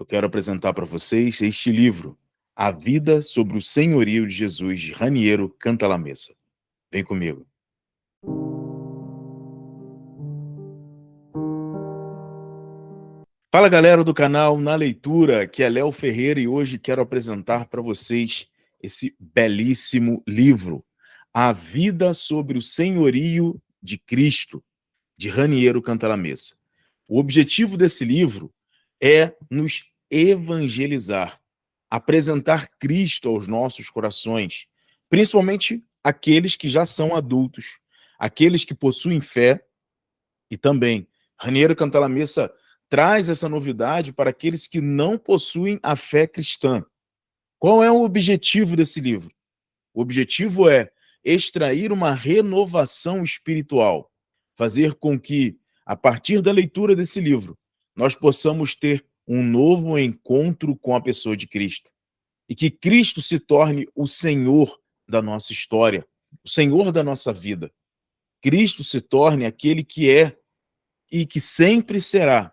eu quero apresentar para vocês este livro, A Vida sobre o Senhorio de Jesus, de Raniero Cantalamessa. Vem comigo. Fala, galera do canal Na Leitura, aqui é Léo Ferreira e hoje quero apresentar para vocês esse belíssimo livro, A Vida sobre o Senhorio de Cristo, de Raniero Cantalamessa. O objetivo desse livro é nos evangelizar, apresentar Cristo aos nossos corações, principalmente aqueles que já são adultos, aqueles que possuem fé, e também Raniero Cantalamessa traz essa novidade para aqueles que não possuem a fé cristã. Qual é o objetivo desse livro? O objetivo é extrair uma renovação espiritual, fazer com que, a partir da leitura desse livro, nós possamos ter um novo encontro com a pessoa de Cristo e que Cristo se torne o Senhor da nossa história, o Senhor da nossa vida. Cristo se torne aquele que é e que sempre será,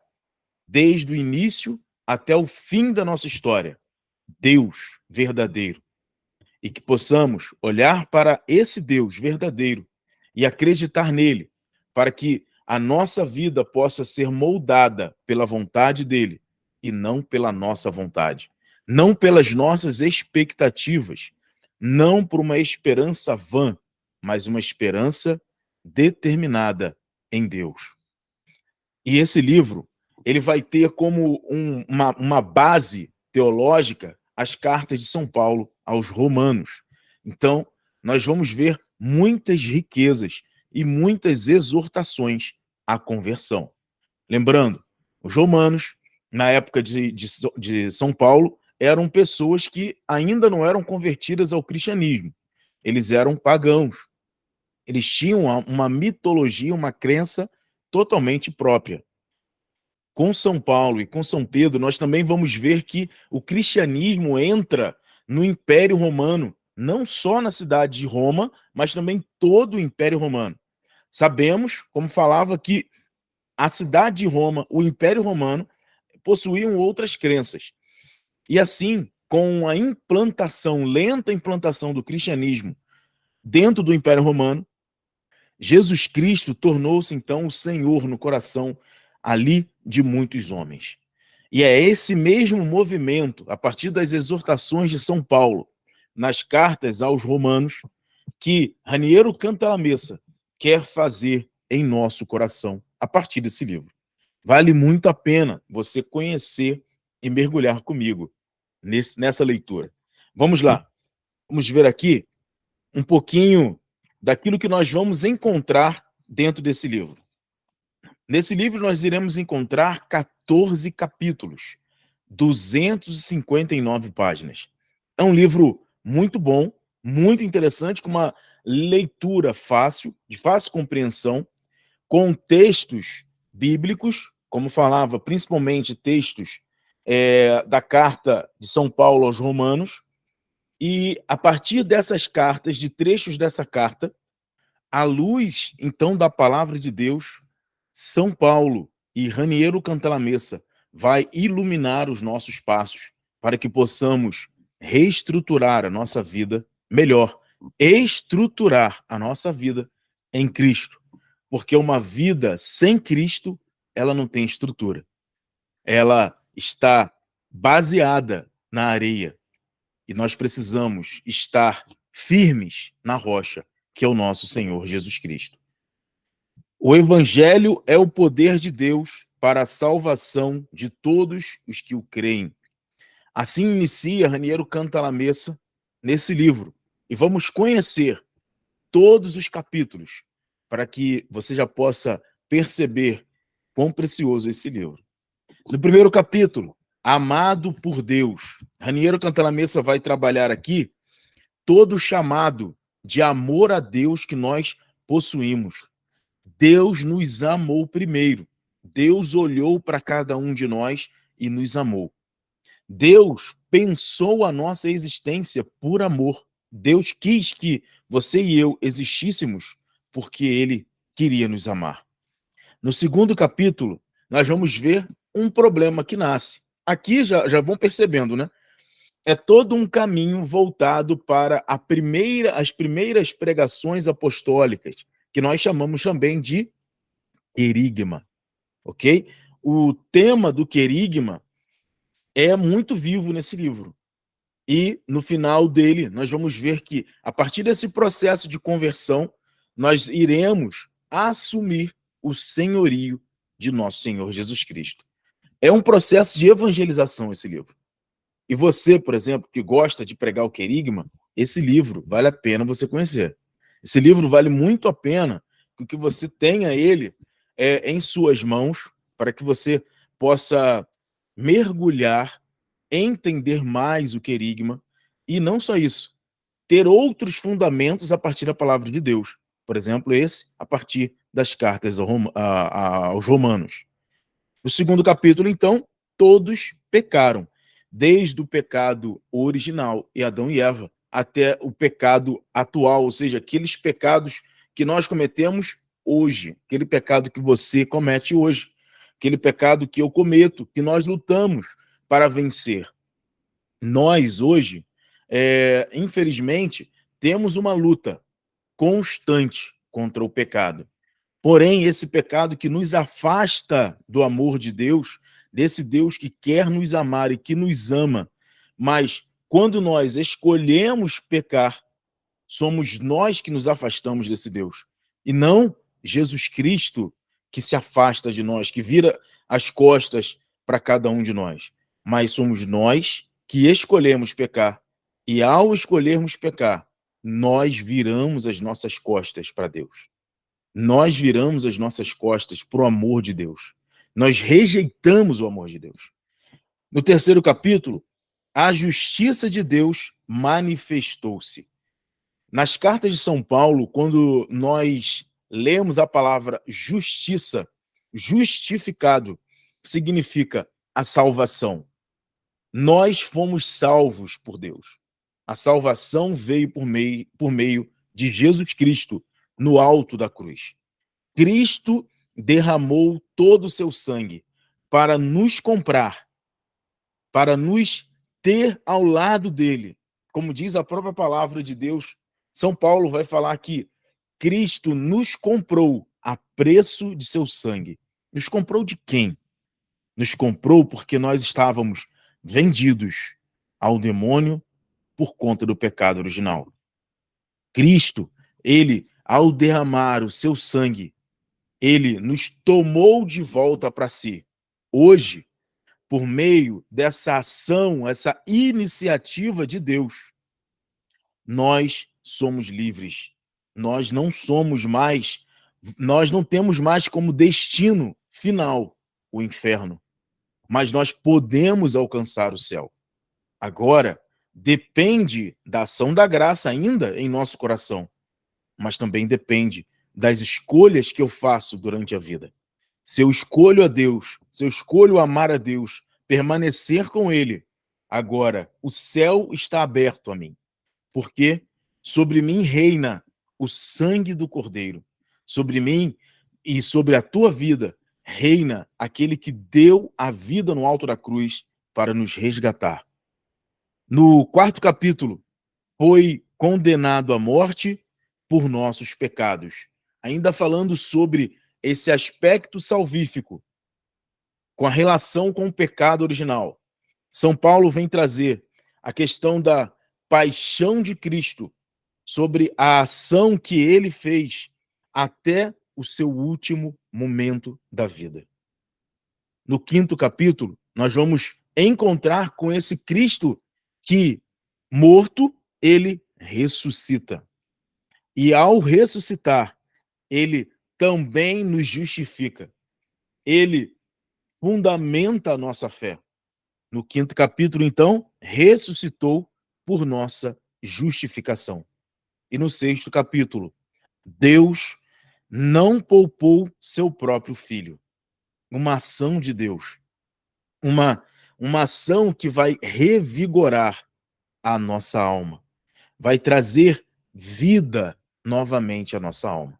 desde o início até o fim da nossa história, Deus verdadeiro. E que possamos olhar para esse Deus verdadeiro e acreditar nele, para que a nossa vida possa ser moldada pela vontade dele e não pela nossa vontade, não pelas nossas expectativas, não por uma esperança vã, mas uma esperança determinada em Deus. E esse livro, ele vai ter como uma base teológica as cartas de São Paulo aos Romanos. Então, nós vamos ver muitas riquezas e muitas exortações à conversão. Lembrando, os romanos, na época de São Paulo, eram pessoas que ainda não eram convertidas ao cristianismo. Eles eram pagãos. Eles tinham uma mitologia, uma crença totalmente própria. Com São Paulo e com São Pedro, nós também vamos ver que o cristianismo entra no Império Romano, não só na cidade de Roma, mas também todo o Império Romano. Sabemos, como falava, que a cidade de Roma, o Império Romano, possuíam outras crenças. E assim, com a lenta implantação do cristianismo dentro do Império Romano, Jesus Cristo tornou-se, então, o Senhor no coração ali de muitos homens. E é esse mesmo movimento, a partir das exortações de São Paulo, nas cartas aos romanos, que Raniero Cantalamessa quer fazer em nosso coração, a partir desse livro. Vale muito a pena você conhecer e mergulhar comigo nessa leitura. Vamos lá. Vamos ver aqui um pouquinho daquilo que nós vamos encontrar dentro desse livro. Nesse livro nós iremos encontrar 14 capítulos, 259 páginas. É um livro muito bom, muito interessante, com uma leitura fácil, de fácil compreensão, com textos bíblicos, como falava, principalmente textos da carta de São Paulo aos Romanos, e a partir dessas cartas, de trechos dessa carta, à luz, então, da palavra de Deus, São Paulo e Raniero Cantalamessa vai iluminar os nossos passos para que possamos reestruturar a nossa vida, melhor, estruturar a nossa vida em Cristo. Porque uma vida sem Cristo, ela não tem estrutura. Ela está baseada na areia. E nós precisamos estar firmes na rocha, que é o nosso Senhor Jesus Cristo. O Evangelho é o poder de Deus para a salvação de todos os que o creem. Assim inicia Raniero Cantalamessa nesse livro. E vamos conhecer todos os capítulos para que você já possa perceber quão precioso é esse livro. No primeiro capítulo, Amado por Deus, Raniero Cantalamessa vai trabalhar aqui todo o chamado de amor a Deus que nós possuímos. Deus nos amou primeiro. Deus olhou para cada um de nós e nos amou. Deus pensou a nossa existência por amor. Deus quis que você e eu existíssemos porque Ele queria nos amar. No segundo capítulo, nós vamos ver um problema que nasce. aqui já vão percebendo, né? É todo um caminho voltado para as primeiras pregações apostólicas, que nós chamamos também de querigma, ok? O tema do querigma é muito vivo nesse livro. E no final dele, nós vamos ver que, a partir desse processo de conversão, nós iremos assumir o senhorio de nosso Senhor Jesus Cristo. É um processo de evangelização esse livro. E você, por exemplo, que gosta de pregar o querigma, esse livro vale a pena você conhecer. Esse livro vale muito a pena que você tenha ele em suas mãos, para que você possa mergulhar, entender mais o querigma, e não só isso, ter outros fundamentos a partir da palavra de Deus. Por exemplo, esse a partir das cartas aos Romanos. No segundo capítulo, então, todos pecaram, desde o pecado original, e Adão e Eva, até o pecado atual, ou seja, aqueles pecados que nós cometemos hoje, aquele pecado que você comete hoje, aquele pecado que eu cometo, que nós lutamos para vencer. Nós, hoje, infelizmente, temos uma luta constante contra o pecado. Porém, esse pecado que nos afasta do amor de Deus, desse Deus que quer nos amar e que nos ama, mas quando nós escolhemos pecar, somos nós que nos afastamos desse Deus, e não Jesus Cristo que se afasta de nós, que vira as costas para cada um de nós, mas somos nós que escolhemos pecar, e ao escolhermos pecar, nós viramos as nossas costas para Deus. Nós viramos as nossas costas para o amor de Deus. Nós rejeitamos o amor de Deus. No terceiro capítulo, a justiça de Deus manifestou-se. Nas cartas de São Paulo, quando nós lemos a palavra justiça, justificado, significa a salvação. Nós fomos salvos por Deus. A salvação veio por meio de Jesus Cristo no alto da cruz. Cristo derramou todo o seu sangue para nos comprar, para nos ter ao lado dele. Como diz a própria palavra de Deus, São Paulo vai falar que Cristo nos comprou a preço de seu sangue. Nos comprou de quem? Nos comprou porque nós estávamos vendidos ao demônio por conta do pecado original. Cristo, ele, ao derramar o seu sangue, ele nos tomou de volta para si. Hoje, por meio dessa ação, essa iniciativa de Deus, nós somos livres. Nós não somos mais, nós não temos mais como destino final o inferno, mas nós podemos alcançar o céu. Agora, depende da ação da graça ainda em nosso coração, mas também depende das escolhas que eu faço durante a vida. Se eu escolho a Deus, se eu escolho amar a Deus, permanecer com Ele, agora o céu está aberto a mim, porque sobre mim reina o sangue do Cordeiro. Sobre mim e sobre a tua vida reina aquele que deu a vida no alto da cruz para nos resgatar. No quarto capítulo, foi condenado à morte por nossos pecados. Ainda falando sobre esse aspecto salvífico, com a relação com o pecado original. São Paulo vem trazer a questão da paixão de Cristo, sobre a ação que ele fez até o seu último momento da vida. No quinto capítulo, nós vamos encontrar com esse Cristo que, morto, ele ressuscita. E ao ressuscitar, ele também nos justifica. Ele fundamenta a nossa fé. No quinto capítulo, então, ressuscitou por nossa justificação. E no sexto capítulo, Deus não poupou seu próprio filho. Uma ação de Deus. Uma ação que vai revigorar a nossa alma. Vai trazer vida novamente à nossa alma.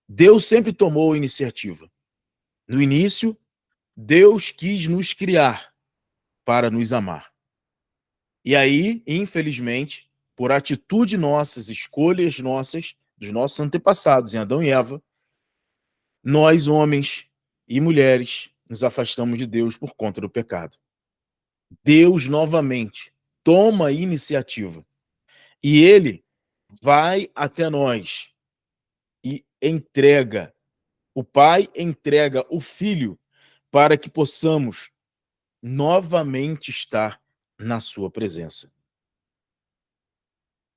Deus sempre tomou a iniciativa. No início, Deus quis nos criar. para nos amar. E aí, infelizmente, por atitude nossas, escolhas nossas, dos nossos antepassados, em Adão e Eva, nós, homens e mulheres, nos afastamos de Deus por conta do pecado. Deus, novamente, toma a iniciativa e ele vai até nós e entrega, o Pai entrega o Filho para que possamos novamente estar na sua presença.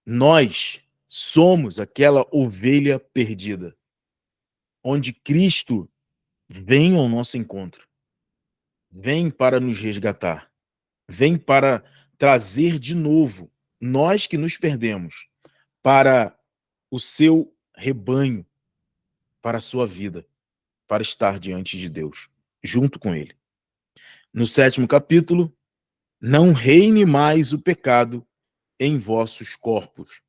Nós somos aquela ovelha perdida, onde Cristo vem ao nosso encontro, vem para nos resgatar, vem para trazer de novo nós que nos perdemos para o seu rebanho, para a sua vida, para estar diante de Deus, junto com ele. No 7º capítulo, não reine mais o pecado em vossos corpos.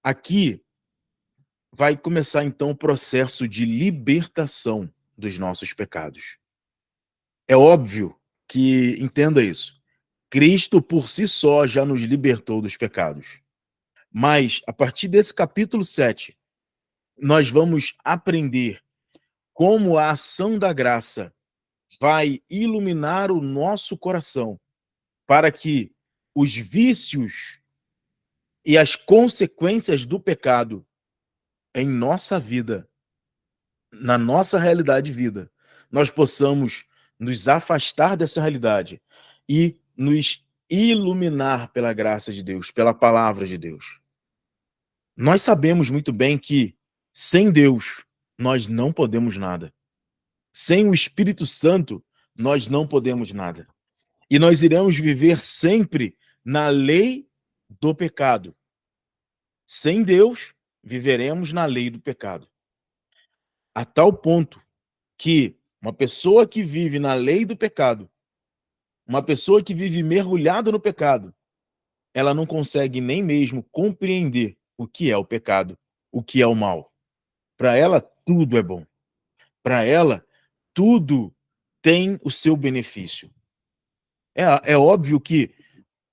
Aqui vai começar então o processo de libertação dos nossos pecados. É óbvio que, entenda isso, Cristo por si só já nos libertou dos pecados. Mas, a partir desse capítulo 7, nós vamos aprender como a ação da graça vai iluminar o nosso coração para que os vícios e as consequências do pecado em nossa vida, na nossa realidade de vida, nós possamos nos afastar dessa realidade e nos iluminar pela graça de Deus, pela palavra de Deus. Nós sabemos muito bem que sem Deus nós não podemos nada. Sem o Espírito Santo nós não podemos nada. E nós iremos viver sempre na lei do pecado. Sem Deus, viveremos na lei do pecado. A tal ponto que uma pessoa que vive na lei do pecado, uma pessoa que vive mergulhada no pecado, ela não consegue nem mesmo compreender o que é o pecado, o que é o mal. Para ela, tudo é bom. Para ela, tudo tem o seu benefício. É óbvio que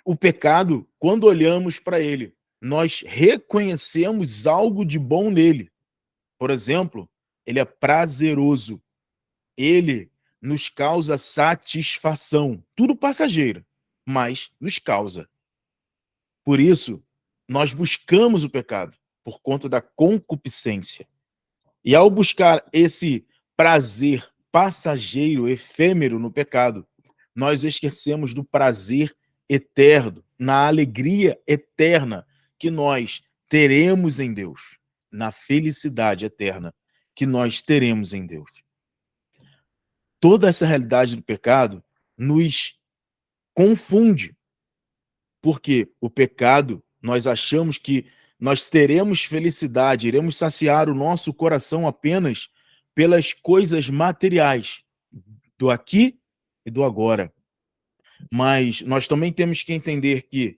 o pecado, quando olhamos para ele, nós reconhecemos algo de bom nele. Por exemplo, ele é prazeroso. Ele nos causa satisfação. Tudo passageiro, mas nos causa. Por isso, nós buscamos o pecado, por conta da concupiscência. E ao buscar esse prazer passageiro, efêmero no pecado, nós esquecemos do prazer eterno, na alegria eterna que nós teremos em Deus, na felicidade eterna que nós teremos em Deus. Toda essa realidade do pecado nos confunde, porque o pecado, nós achamos que nós teremos felicidade, iremos saciar o nosso coração apenas pelas coisas materiais, do aqui e do agora. Mas nós também temos que entender que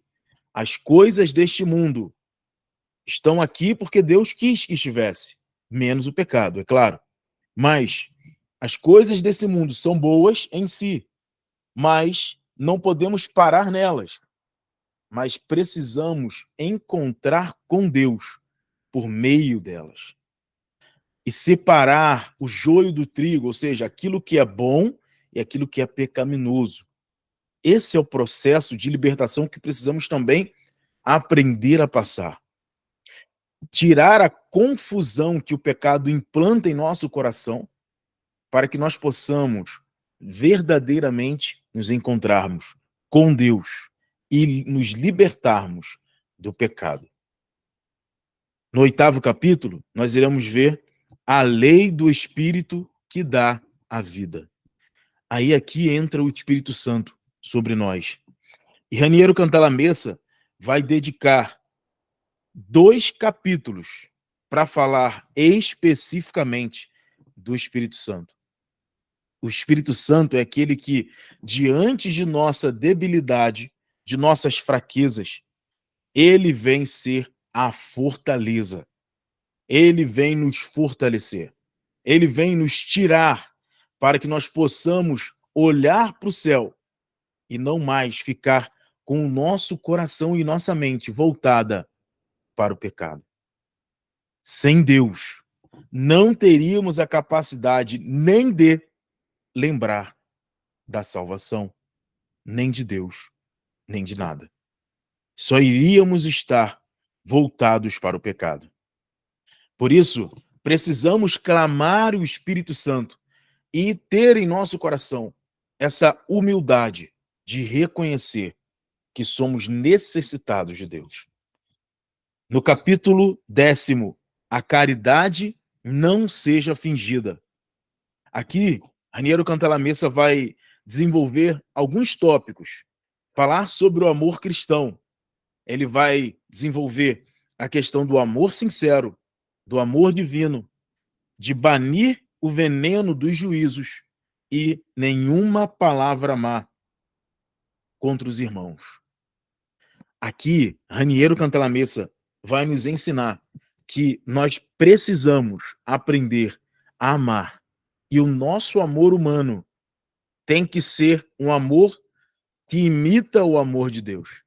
as coisas deste mundo estão aqui porque Deus quis que estivesse, menos o pecado, é claro. Mas as coisas desse mundo são boas em si, mas não podemos parar nelas. Mas precisamos encontrar com Deus por meio delas. E separar o joio do trigo, ou seja, aquilo que é bom e aquilo que é pecaminoso. Esse é o processo de libertação que precisamos também aprender a passar. Tirar a confusão que o pecado implanta em nosso coração para que nós possamos verdadeiramente nos encontrarmos com Deus e nos libertarmos do pecado. No 8º capítulo, nós iremos ver a lei do Espírito que dá a vida. Aí aqui entra o Espírito Santo sobre nós. E Raniero Cantalamessa vai dedicar 2 capítulos para falar especificamente do Espírito Santo. O Espírito Santo é aquele que, diante de nossa debilidade, de nossas fraquezas, ele vem ser a fortaleza. Ele vem nos fortalecer. Ele vem nos tirar para que nós possamos olhar para o céu e não mais ficar com o nosso coração e nossa mente voltada para o pecado. Sem Deus, não teríamos a capacidade nem de lembrar da salvação, nem de Deus, nem de nada. Só iríamos estar voltados para o pecado. Por isso, precisamos clamar o Espírito Santo e ter em nosso coração essa humildade de reconhecer que somos necessitados de Deus. No capítulo 10, a caridade não seja fingida. Aqui, Raniero Cantalamessa vai desenvolver alguns tópicos, falar sobre o amor cristão. Ele vai desenvolver a questão do amor sincero, do amor divino, de banir o veneno dos juízos e nenhuma palavra má contra os irmãos. Aqui, Raniero Cantalamessa vai nos ensinar que nós precisamos aprender a amar. E o nosso amor humano tem que ser um amor que imita o amor de Deus.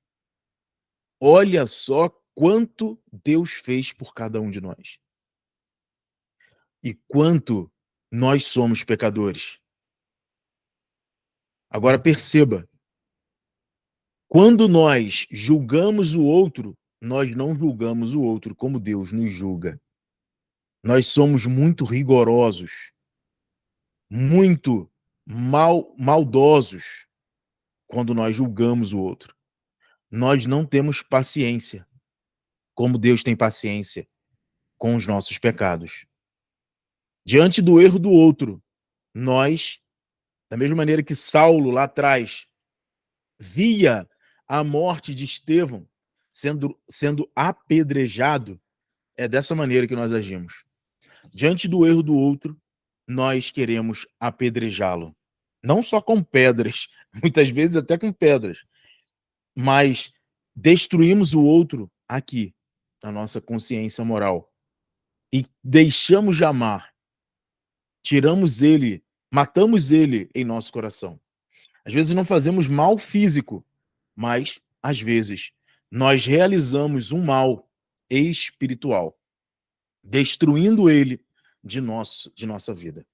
Olha só quanto Deus fez por cada um de nós. E quanto nós somos pecadores. Agora perceba, quando nós julgamos o outro, nós não julgamos o outro como Deus nos julga. Nós somos muito rigorosos, muito maldosos quando nós julgamos o outro. Nós não temos paciência, como Deus tem paciência com os nossos pecados. Diante do erro do outro, nós, da mesma maneira que Saulo lá atrás via a morte de Estevão sendo apedrejado, é dessa maneira que nós agimos. Diante do erro do outro, nós queremos apedrejá-lo. Não só com pedras, muitas vezes até com pedras, mas destruímos o outro aqui, na nossa consciência moral. E deixamos de amar. Tiramos ele, matamos ele em nosso coração. Às vezes não fazemos mal físico, mas, às vezes, nós realizamos um mal espiritual, destruindo ele de nossa vida.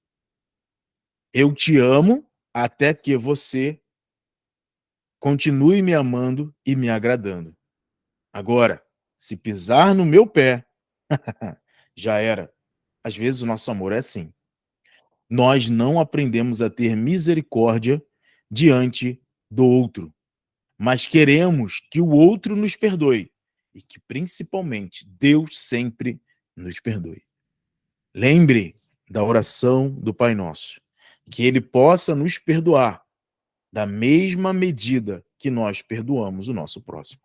Eu te amo até que você continue me amando e me agradando. Agora, se pisar no meu pé, já era. Às vezes o nosso amor é assim. Nós não aprendemos a ter misericórdia diante do outro, mas queremos que o outro nos perdoe e que, principalmente, Deus sempre nos perdoe. Lembre da oração do Pai Nosso, que Ele possa nos perdoar da mesma medida que nós perdoamos o nosso próximo.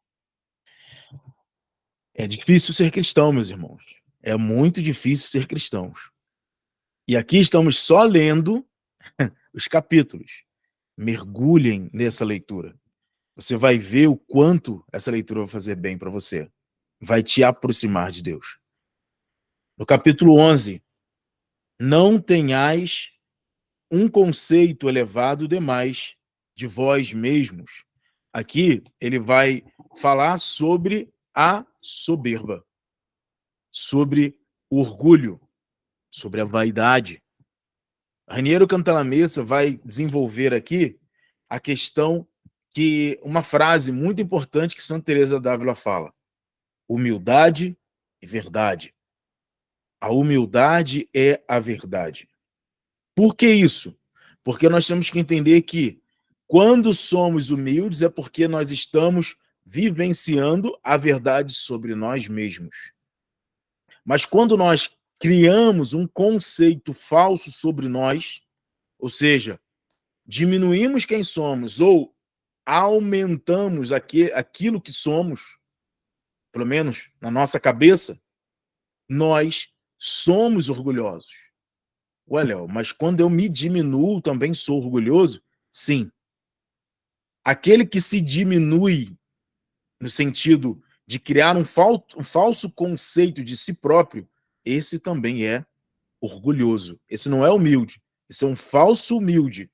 É difícil ser cristão, meus irmãos. É muito difícil ser cristãos. E aqui estamos só lendo os capítulos. Mergulhem nessa leitura. Você vai ver o quanto essa leitura vai fazer bem para você. Vai te aproximar de Deus. No capítulo 11, não tenhais um conceito elevado demais de vós mesmos. Aqui ele vai falar sobre a soberba, sobre o orgulho, sobre a vaidade. Raniero Cantalamessa vai desenvolver aqui a questão que uma frase muito importante que Santa Teresa d'Ávila fala: humildade e verdade. A humildade é a verdade. Por que isso? Porque nós temos que entender que quando somos humildes é porque nós estamos vivenciando a verdade sobre nós mesmos. Mas quando nós criamos um conceito falso sobre nós, ou seja, diminuímos quem somos ou aumentamos aquilo que somos, pelo menos na nossa cabeça, nós somos orgulhosos. Ué, Léo, mas quando eu me diminuo, também sou orgulhoso? Sim. Aquele que se diminui no sentido de criar um falso conceito de si próprio, esse também é orgulhoso. Esse não é humilde. Esse é um falso humilde.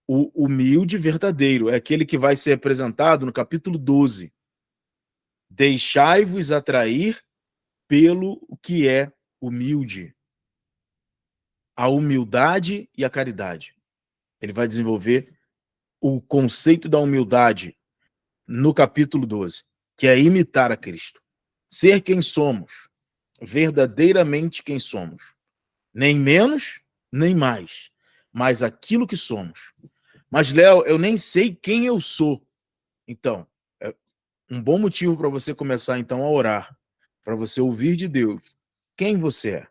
O humilde verdadeiro é aquele que vai ser apresentado no capítulo 12. Deixai-vos atrair pelo que é humilde. A humildade e a caridade. Ele vai desenvolver o conceito da humildade no capítulo 12, que é imitar a Cristo. Ser quem somos, verdadeiramente quem somos. Nem menos, nem mais, mas aquilo que somos. Mas, Léo, eu nem sei quem eu sou. Então, é um bom motivo para você começar, então, a orar, para você ouvir de Deus quem você é.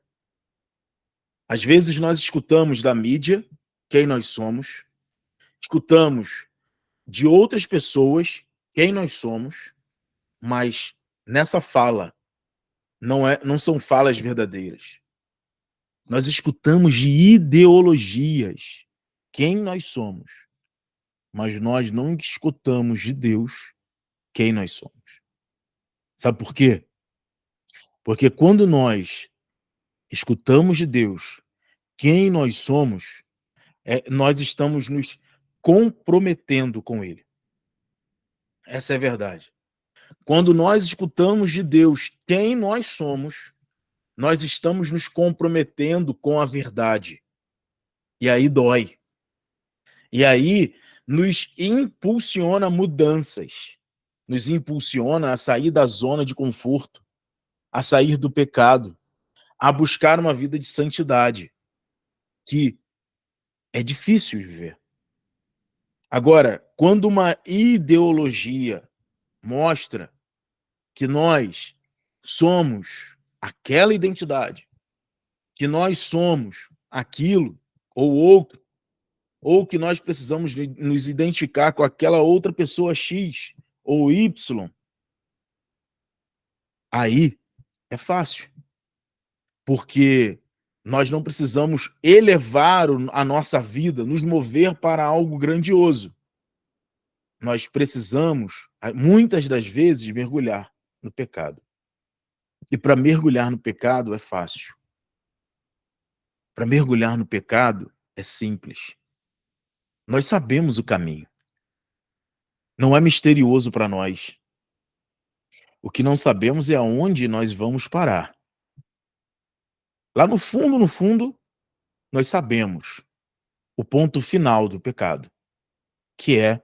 Às vezes nós escutamos da mídia quem nós somos, escutamos de outras pessoas quem nós somos, mas nessa fala não são falas verdadeiras. Nós escutamos de ideologias quem nós somos, mas nós não escutamos de Deus quem nós somos. Sabe por quê? Porque quando nós escutamos de Deus quem nós somos, nós estamos nos comprometendo com Ele. Essa é a verdade. Quando nós escutamos de Deus quem nós somos, nós estamos nos comprometendo com a verdade. E aí dói. E aí nos impulsiona mudanças. Nos impulsiona a sair da zona de conforto, a sair do pecado, a buscar uma vida de santidade, que é difícil de viver. Agora, quando uma ideologia mostra que nós somos aquela identidade, que nós somos aquilo ou outro, ou que nós precisamos nos identificar com aquela outra pessoa X ou Y, aí é fácil, porque nós não precisamos elevar a nossa vida, nos mover para algo grandioso. Nós precisamos, muitas das vezes, mergulhar no pecado. E para mergulhar no pecado é fácil. Para mergulhar no pecado é simples. Nós sabemos o caminho. Não é misterioso para nós. O que não sabemos é aonde nós vamos parar. Lá no fundo, nós sabemos o ponto final do pecado, que é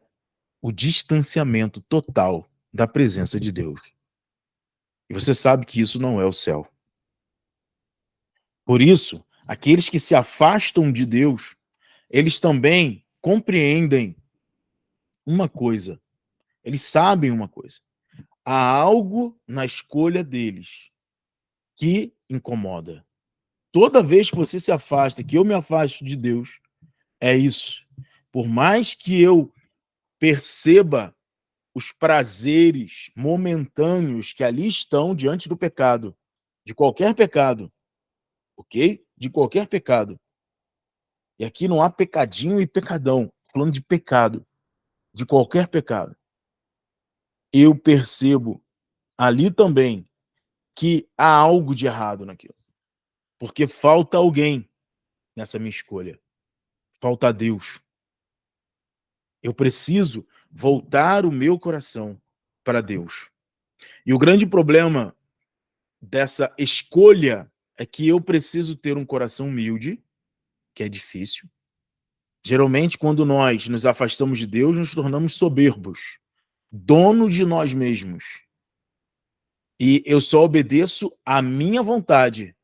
o distanciamento total da presença de Deus. E você sabe que isso não é o céu. Por isso, aqueles que se afastam de Deus, eles também compreendem uma coisa. Eles sabem uma coisa. Há algo na escolha deles que incomoda. Toda vez que você se afasta, que eu me afasto de Deus, é isso. Por mais que eu perceba os prazeres momentâneos que ali estão diante do pecado, de qualquer pecado, ok? De qualquer pecado. E aqui não há pecadinho e pecadão, falando de pecado, de qualquer pecado. Eu percebo ali também que há algo de errado naquilo. Porque falta alguém nessa minha escolha. Falta Deus. Eu preciso voltar o meu coração para Deus. E o grande problema dessa escolha é que eu preciso ter um coração humilde, que é difícil. Geralmente, quando nós nos afastamos de Deus, nos tornamos soberbos, donos de nós mesmos. E eu só obedeço à minha vontade,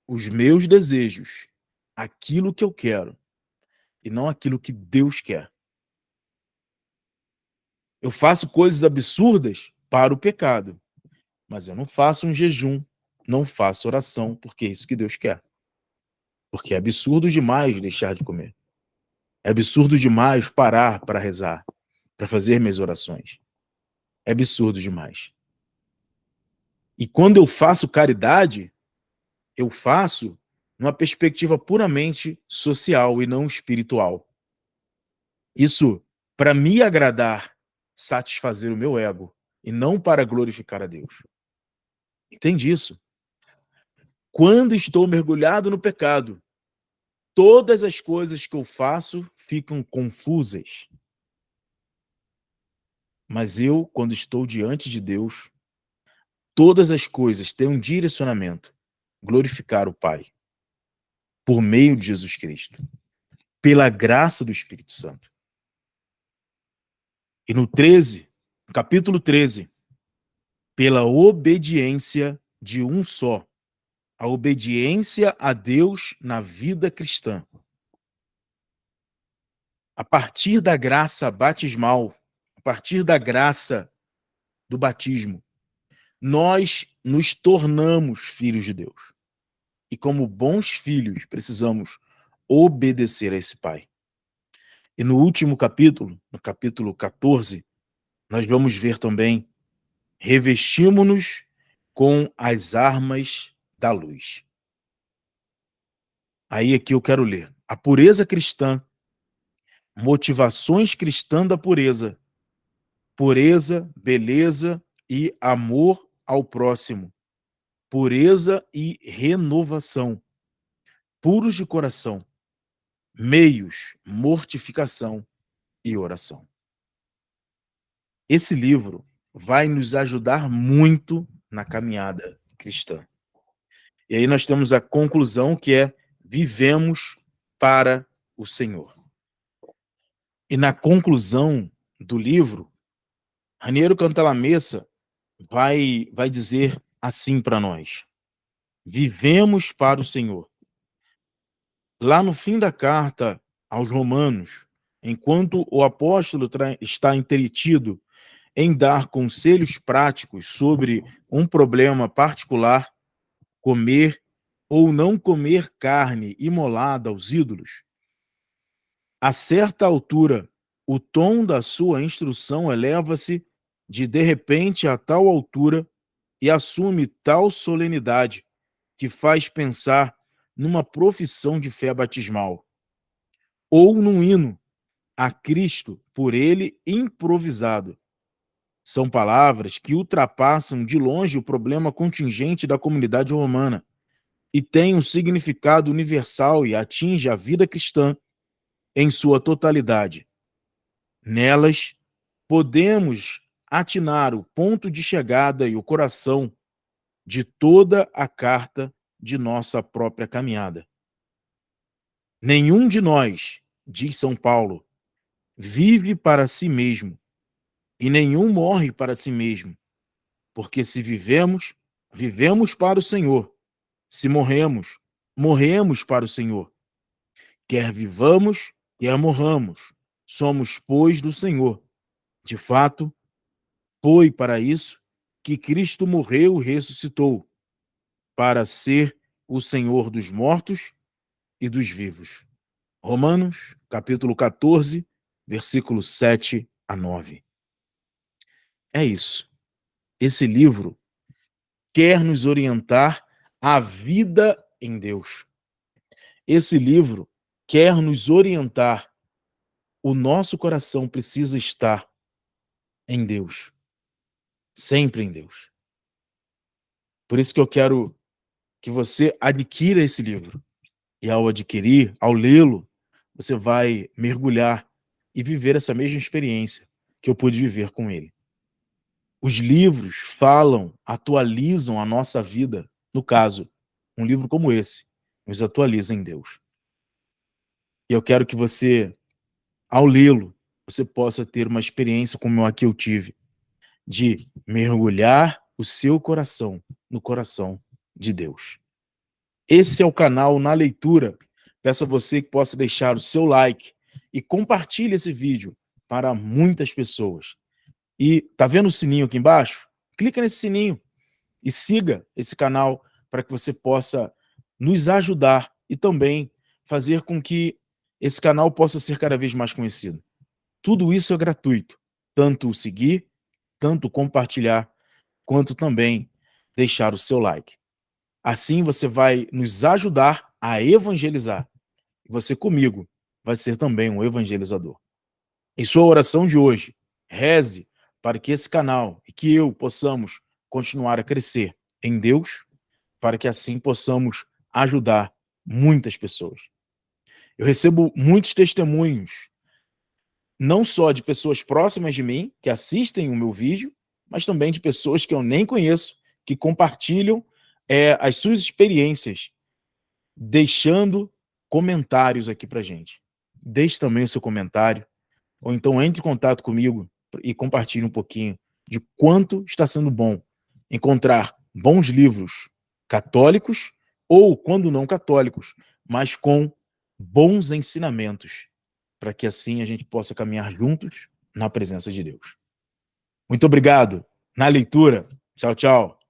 os meus desejos, aquilo que eu quero, e não aquilo que Deus quer. Eu faço coisas absurdas para o pecado, mas eu não faço um jejum, não faço oração, porque é isso que Deus quer. Porque é absurdo demais deixar de comer. É absurdo demais parar para rezar, para fazer minhas orações. É absurdo demais. E quando eu faço caridade, eu faço numa perspectiva puramente social e não espiritual. Isso para me agradar, satisfazer o meu ego, e não para glorificar a Deus. Entende isso? Quando estou mergulhado no pecado, todas as coisas que eu faço ficam confusas. Mas eu, quando estou diante de Deus, todas as coisas têm um direcionamento: glorificar o Pai, por meio de Jesus Cristo, pela graça do Espírito Santo. E no 13, capítulo 13, pela obediência de um só, a obediência a Deus na vida cristã. A partir da graça batismal, a partir da graça do batismo, nós nos tornamos filhos de Deus. E como bons filhos, precisamos obedecer a esse Pai. E no último capítulo, no capítulo 14, nós vamos ver também: revestimos-nos com as armas da luz. Aí aqui eu quero ler: a pureza cristã, motivações cristãs da pureza, pureza, beleza e amor ao próximo, pureza e renovação, puros de coração, meios, mortificação e oração. Esse livro vai nos ajudar muito na caminhada cristã. E aí nós temos a conclusão, que é: vivemos para o Senhor. E na conclusão do livro, Raniero Cantalamessa vai dizer assim para nós: vivemos para o Senhor. Lá no fim da carta aos Romanos, enquanto o apóstolo está entretido em dar conselhos práticos sobre um problema particular, comer ou não comer carne imolada aos ídolos, a certa altura, o tom da sua instrução eleva-se de repente a tal altura e assume tal solenidade que faz pensar numa profissão de fé batismal ou num hino a Cristo por ele improvisado. São palavras que ultrapassam de longe o problema contingente da comunidade romana e têm um significado universal e atinge a vida cristã em sua totalidade. Nelas, podemos atinar o ponto de chegada e o coração de toda a carta de nossa própria caminhada. Nenhum de nós, diz São Paulo, vive para si mesmo, e nenhum morre para si mesmo, porque se vivemos, vivemos para o Senhor. Se morremos, morremos para o Senhor. Quer vivamos, quer morramos, somos, pois, do Senhor. De fato, foi para isso que Cristo morreu e ressuscitou, para ser o Senhor dos mortos e dos vivos. Romanos, capítulo 14, versículos 7 a 9. É isso. Esse livro quer nos orientar à vida em Deus. Esse livro quer nos orientar. O nosso coração precisa estar em Deus, sempre em Deus. Por isso que eu quero que você adquira esse livro. E ao adquirir, ao lê-lo, você vai mergulhar e viver essa mesma experiência que eu pude viver com ele. Os livros falam, atualizam a nossa vida. No caso, um livro como esse nos atualiza em Deus. E eu quero que você, ao lê-lo, você possa ter uma experiência como a que eu tive, de mergulhar o seu coração no coração de Deus. Esse é o canal Na Leitura. Peço a você que possa deixar o seu like e compartilhe esse vídeo para muitas pessoas. E tá vendo o sininho aqui embaixo? Clica nesse sininho e siga esse canal para que você possa nos ajudar e também fazer com que esse canal possa ser cada vez mais conhecido. Tudo isso é gratuito, tanto o seguir, tanto compartilhar, quanto também deixar o seu like. Assim você vai nos ajudar a evangelizar. E você comigo vai ser também um evangelizador. Em sua oração de hoje, reze para que esse canal e que eu possamos continuar a crescer em Deus, para que assim possamos ajudar muitas pessoas. Eu recebo muitos testemunhos, não só de pessoas próximas de mim, que assistem o meu vídeo, mas também de pessoas que eu nem conheço, que compartilham as suas experiências, deixando comentários aqui pra gente. Deixe também o seu comentário, ou então entre em contato comigo e compartilhe um pouquinho de quanto está sendo bom encontrar bons livros católicos ou, quando não católicos, mas com bons ensinamentos, para que assim a gente possa caminhar juntos na presença de Deus. Muito obrigado. Na leitura. Tchau, tchau.